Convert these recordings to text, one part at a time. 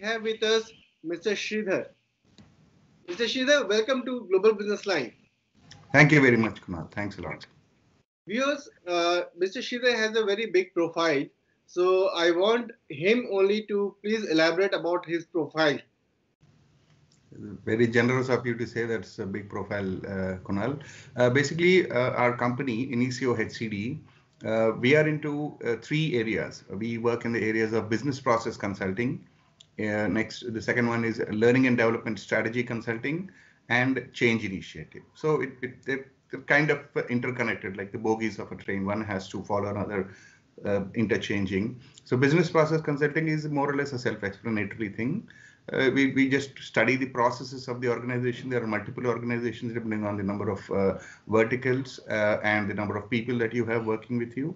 have with us Mr. Sreedhar. Mr. Sreedhar, welcome to Global Business Line. Thank you very much, Kunal. Thanks a lot. Viewers, Mr. Sreedhar has a very big profile, so I want him only to please elaborate about his profile. Very generous of you to say that's a big profile, Kunal. Basically, our company, Inicio HCD, we are into three areas. We work in the areas of business process consulting. Next, the second one is learning and development strategy consulting and change initiative. So they're kind of interconnected, like the bogies of a train. One has to follow another, interchanging. So business process consulting is more or less a self-explanatory thing. We just study the processes of the organization. There are multiple organizations depending on the number of verticals and the number of people that you have working with you.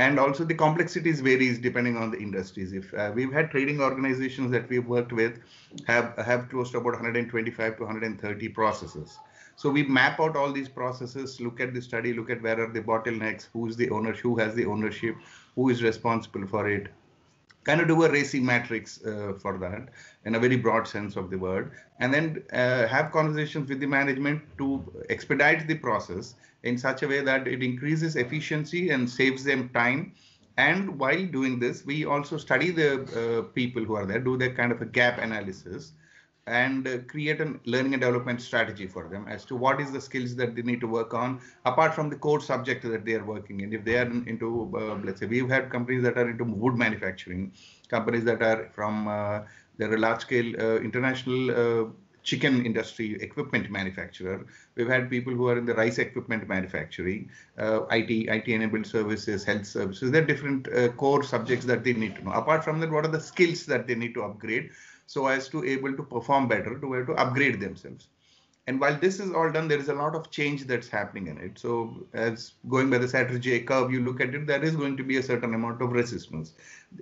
And also the complexities varies depending on the industries. If we've had trading organizations that we've worked with have close to about 125 to 130 processes. So we map out all these processes, look at the study, look at where are the bottlenecks, who's the owner, who has the ownership, who is responsible for it. Kind of do a racing matrix for that in a very broad sense of the word, and then have conversations with the management to expedite the process in such a way that it increases efficiency and saves them time. And while doing this, we also study the people who are there, do that kind of a gap analysis, and create a learning and development strategy for them as to what is the skills that they need to work on apart from the core subject that they are working in. If they are into, let's say, we've had companies that are into wood manufacturing, companies that are from, they're a large scale international chicken industry equipment manufacturer. We've had people who are in the rice equipment manufacturing, IT enabled services, health services. There are different core subjects that they need to know. Apart from that, what are the skills that they need to upgrade so as to able to perform better, to able to upgrade themselves. And while this is all done, there is a lot of change that's happening in it. So as going by the Satter-Jay curve, you look at it, there is going to be a certain amount of resistance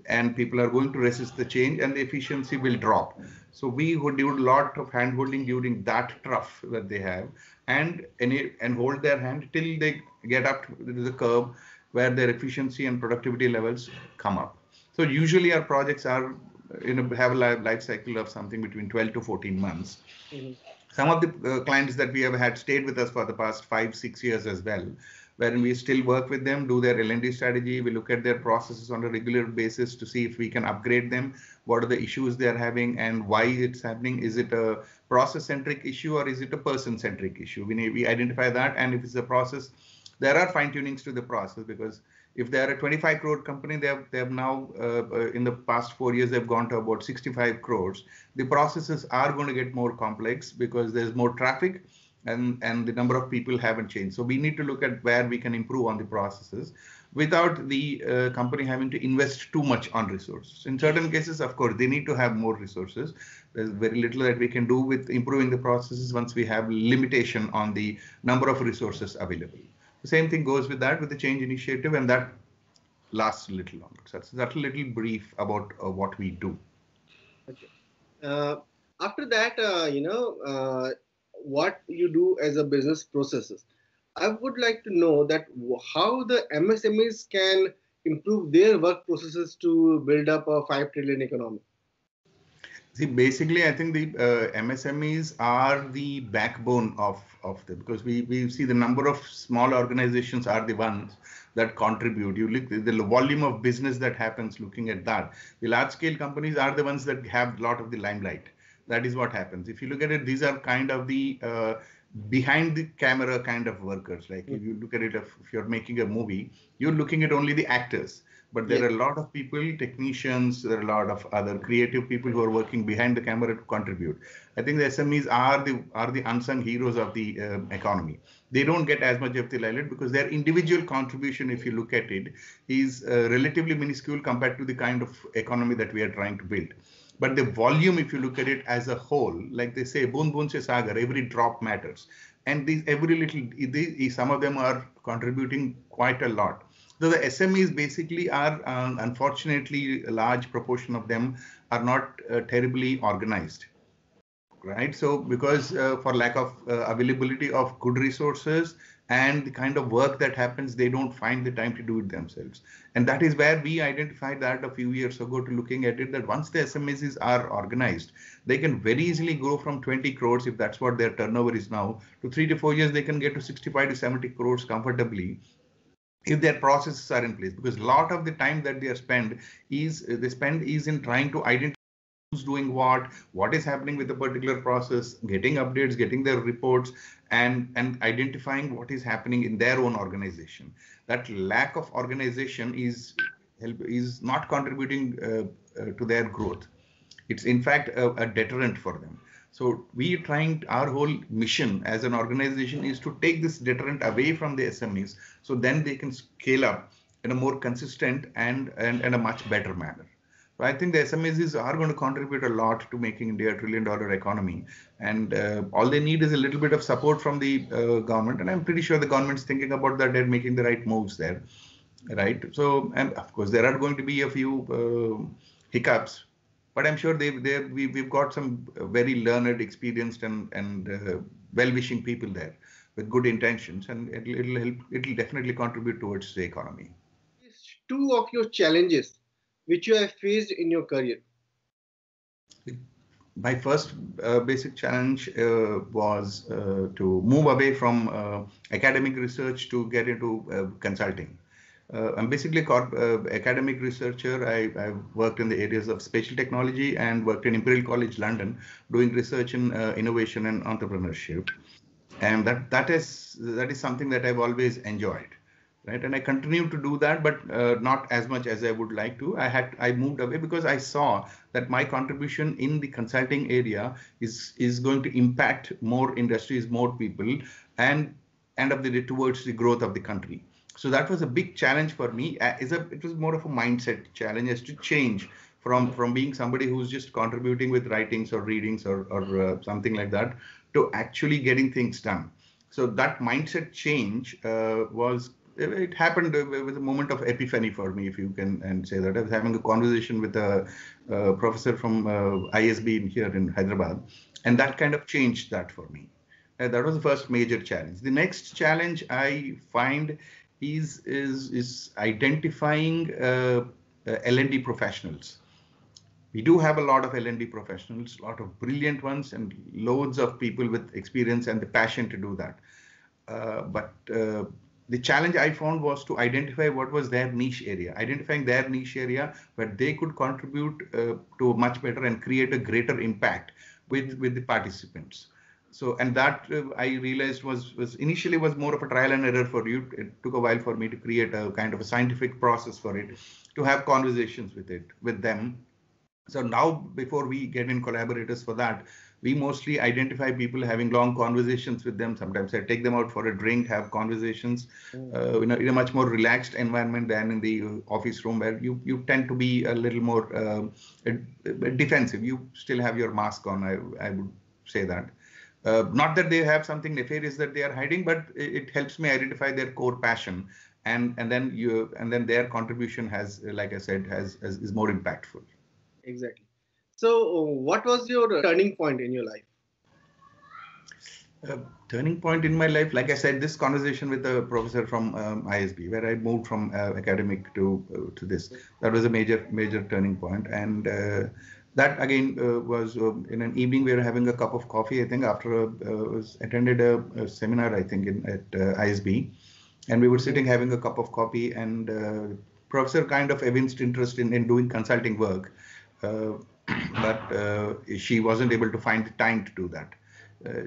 and people are going to resist the change and the efficiency will drop. So we would do a lot of hand holding during that trough that they have and hold their hand till they get up to the curve where their efficiency and productivity levels come up. So usually our projects are, have a life cycle of something between 12 to 14 months. Mm-hmm. Some of the clients that we have had stayed with us for the past 5-6 years as well, wherein we still work with them, do their L&D strategy. We look at their processes on a regular basis to see if we can upgrade them. What are the issues they're having and why it's happening? Is it a process-centric issue or is it a person-centric issue? We identify that, and if it's a process, there are fine-tunings to the process, because if they are a 25 crore company, they have now, in the past 4 years, they've gone to about 65 crores. The processes are going to get more complex because there's more traffic and the number of people haven't changed. So we need to look at where we can improve on the processes without the company having to invest too much on resources. In certain cases, of course, they need to have more resources. There's very little that we can do with improving the processes once we have limitation on the number of resources available. The same thing goes with that, with the change initiative, and that lasts a little longer. So that's a little brief about what we do. Okay. After that, what you do as a business processes. I would like to know that how the MSMEs can improve their work processes to build up a 5 trillion economy. See, basically, I think the MSMEs are the backbone of them, because we see the number of small organizations are the ones that contribute. You look the volume of business that happens looking at that. The large scale companies are the ones that have a lot of the limelight. That is what happens. If you look at it, these are kind of the behind the camera kind of workers. Like if you look at it, if you're making a movie, you're looking at only the actors. But there are a lot of people, technicians, there are a lot of other creative people who are working behind the camera to contribute. I think the SMEs are the unsung heroes of the economy. They don't get as much of the limelight because their individual contribution, if you look at it, is relatively minuscule compared to the kind of economy that we are trying to build. But the volume, if you look at it as a whole, like they say, boon boon se sagar, every drop matters. And these every little, some of them are contributing quite a lot. So the SMEs basically are, unfortunately, a large proportion of them are not terribly organized. right? So because for lack of availability of good resources and the kind of work that happens, they don't find the time to do it themselves. And that is where we identified that a few years ago to looking at it, that once the SMEs are organized, they can very easily grow from 20 crores, if that's what their turnover is now, to 3 to 4 years, they can get to 65 to 70 crores comfortably if their processes are in place. Because a lot of the time that they spend is in trying to identify who's doing what is happening with a particular process, getting updates, getting their reports, and identifying what is happening in their own organization. That lack of organization is not contributing to their growth. It's in fact a deterrent for them. So we trying, our whole mission as an organization is to take this deterrent away from the SMEs, so then they can scale up in a more consistent and a much better manner. So I think the SMEs are going to contribute a lot to making India a trillion-dollar economy, and all they need is a little bit of support from the government, and I'm pretty sure the government's thinking about that. They're making the right moves there, right? So, and of course, there are going to be a few hiccups, but I'm sure we've got some very learned, experienced, and well-wishing people there with good intentions, and it'll help. It'll definitely contribute towards the economy. List two of your challenges which you have faced in your career. My first basic challenge was to move away from academic research to get into consulting. I'm basically a academic researcher. I've worked in the areas of spatial technology and worked in Imperial College London doing research in innovation and entrepreneurship. And that is something that I've always enjoyed, right? And I continue to do that, but not as much as I would like to. I moved away because I saw that my contribution in the consulting area is going to impact more industries, more people, and end of the day towards the growth of the country. So that was a big challenge for me. It was more of a mindset challenge, as to change from being somebody who's just contributing with writings or readings or something like that, to actually getting things done. So that mindset change it happened with a moment of epiphany for me, if you can and say that. I was having a conversation with a professor from ISB here in Hyderabad, and that kind of changed that for me. That was the first major challenge. The next challenge I find is identifying L&D professionals. We do have a lot of L&D professionals, a lot of brilliant ones, and loads of people with experience and the passion to do that. But the challenge I found was to identify what was their niche area, identifying their niche area where they could contribute to much better and create a greater impact with the participants. So, and that I realized was initially was more of a trial and error for you. It took a while for me to create a kind of a scientific process for it, to have conversations with them. So now, before we get in collaborators for that, we mostly identify people, having long conversations with them. Sometimes I take them out for a drink, have conversations in a much more relaxed environment than in the office room, where you tend to be a little more defensive. You still have your mask on, I would say that. Not that they have something nefarious that they are hiding, but it helps me identify their core passion, and then their contribution has, like I said, is more impactful. Exactly. So, what was your turning point in your life? Turning point in my life, like I said, this conversation with a professor from ISB, where I moved from academic to this. That was a major turning point, and that again was in an evening. We were having a cup of coffee, I think, after attended a seminar, I think, at ISB, and we were sitting having a cup of coffee, and professor kind of evinced interest in doing consulting work, but she wasn't able to find the time to do that.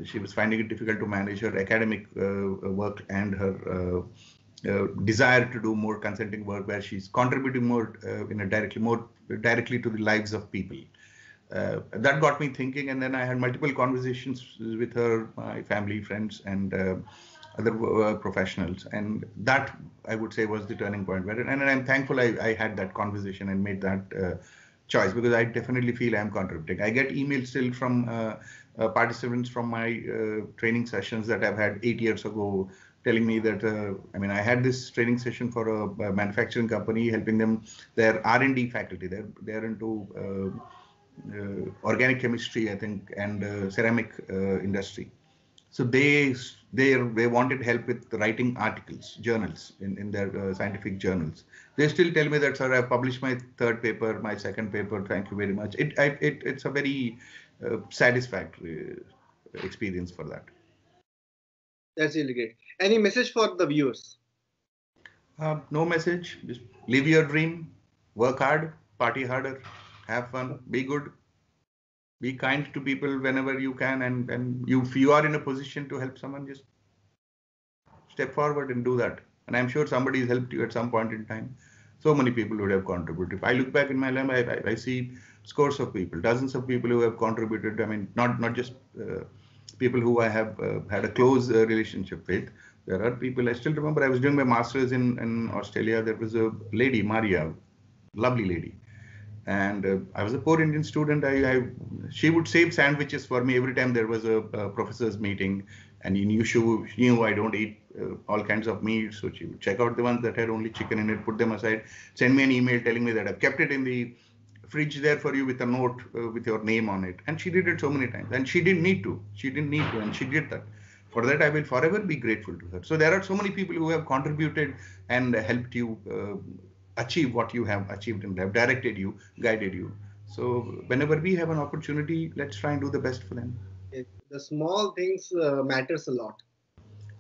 She was finding it difficult to manage her academic work and her desire to do more consulting work, where she's contributing more directly to the lives of people. That got me thinking, and then I had multiple conversations with her, my family, friends, and other professionals, and that, I would say, was the turning point. And I'm thankful I had that conversation and made that choice, because I definitely feel I'm contributing. I get emails still from participants from my training sessions that I've had 8 years ago, telling me that, I had this training session for a manufacturing company, helping them, their R&D faculty. They're into organic chemistry, I think, and ceramic industry. So they wanted help with writing articles, journals in their scientific journals. They still tell me that, sir, I've published my third paper, my second paper. Thank you very much. It's a very satisfactory experience for that. That's really great. Any message for the viewers? No message. Just live your dream, work hard, party harder, have fun, be good, be kind to people whenever you can, and if you are in a position to help someone, just step forward and do that. And I'm sure somebody has helped you at some point in time. So many people would have contributed. If I look back in my life, I see scores of people, dozens of people who have contributed. I mean, not just people who I have had a close relationship with. There are people, I still remember I was doing my master's in Australia. There was a lady, Maria, lovely lady. And I was a poor Indian student. She would save sandwiches for me every time there was a professor's meeting, and she knew I don't eat all kinds of meat, so she would check out the ones that had only chicken in it, put them aside, send me an email telling me that I've kept it in the fridge there for you with a note with your name on it. And she did it so many times, and she didn't need to. And she did that. For that, I will forever be grateful to her. So there are so many people who have contributed and helped you achieve what you have achieved in life, directed you, guided you. So whenever we have an opportunity, let's try and do the best for them. The small things matters a lot.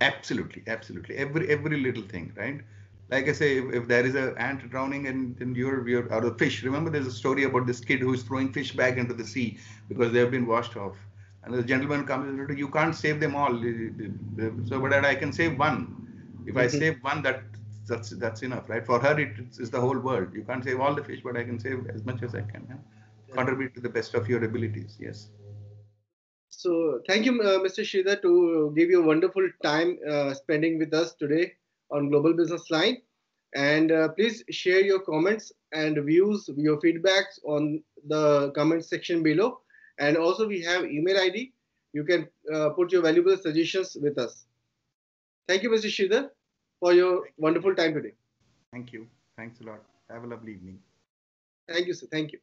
Absolutely, absolutely. Every little thing, right? Like I say, if there is an ant drowning and you're or a fish. Remember, there's a story about this kid who is throwing fish back into the sea because they have been washed off. And the gentleman comes and says, you can't save them all. So, but I can save one. If I save one, that's enough, right? For her, it's the whole world. You can't save all the fish, but I can save as much as I can. Yeah? Contribute to the best of your abilities. Yes. So thank you, Mr. Sreedhar, to give you a wonderful time spending with us today on Global Business Line. And please share your comments and views, your feedbacks on the comment section below. And also we have email ID. You can put your valuable suggestions with us. Thank you, Mr. Sreedhar, for your wonderful time today. Thank you. Thanks a lot. Have a lovely evening. Thank you, sir. Thank you.